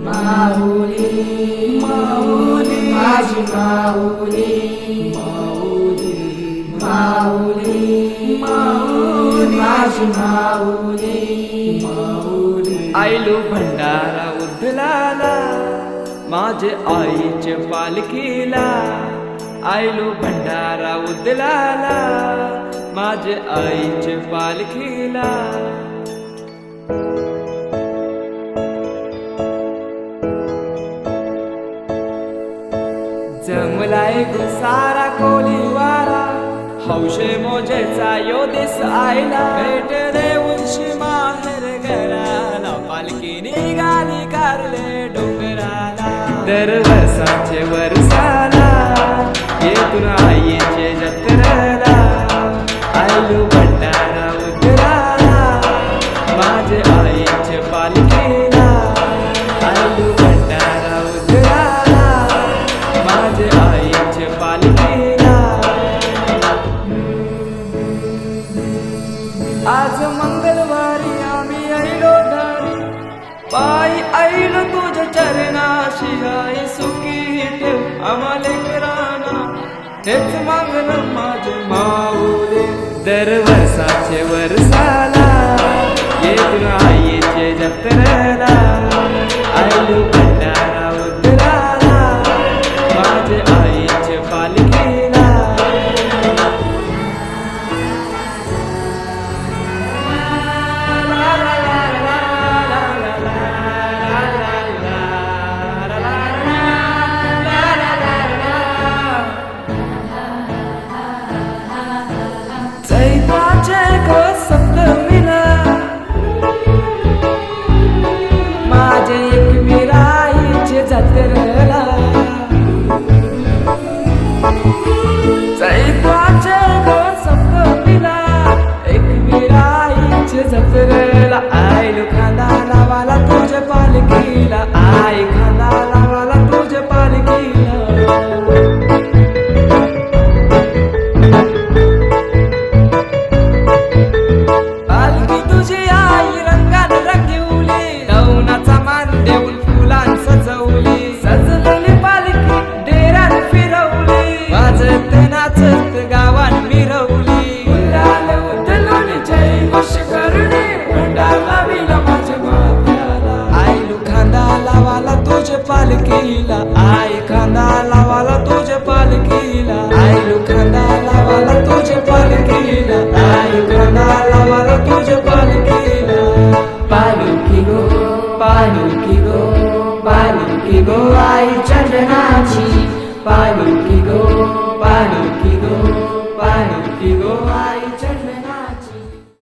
माऊली माऊली माझी माऊली माऊली माऊली माऊली माझी माऊली माऊली आयलो भंडारा उधलाला माझे आईचे पालखीला आयलो भंडारा उधलाला माझे आईचे पालखीला जमलाय सारा कोलीवारा हौशे मोजेचा यो दिस आयला भेट देऊनशी माहेर घराला पालखी निघाली कारले डोंगराला दरवर्षाचे वर्षाला येथून आईचे जत्रेला आयलो भंडारा उधळाला माझे आईचे पालखीला आयलो भंडारा उधळाला माझे आईचे पालखीला आज मंगळवारी आम्ही आईलो दारी पायी आईलो तुझ्या चरणाशी आई सुखी ठेव आम्हाला कराना हेच मागणं माझे माऊली दरवर्षाचे वर्षाला येथून आईचे जत्रेला आईलो भंडारा उधळाला माझे आईचे पालखीला चैत्राचे सप्तमीला माझे एकविराईचे जत्रेला चैत्राचे सप्तमीला एकविराईचे जत्रेला आईलो खांदा लावाला तुझ्या पालखीला आई खांदा लावाला तुझ्या पालखीला पालखी तुझी आई रंगान रंगवली लवणाचा मान देऊन फुलां सजवली सजलेली पालखी डेऱ्यात फिरवली वाजत नाचत गावात मिरवली गुलाल उधळून जय वश करणे भंडारा विला माझ्या माथ्याला आईलो खांदा लावाला तुझ्या पालखीला आई खांदा लावाला तुझ्या पालखीला आईलो खांदा लावाला तुझ्या पालखीला आई खांदा लावाला तुझ्या पालखीला पालखी गो पालखी गो आई चंदनाची पालखी गो पालखी गो पालखी गो आई चंदनाची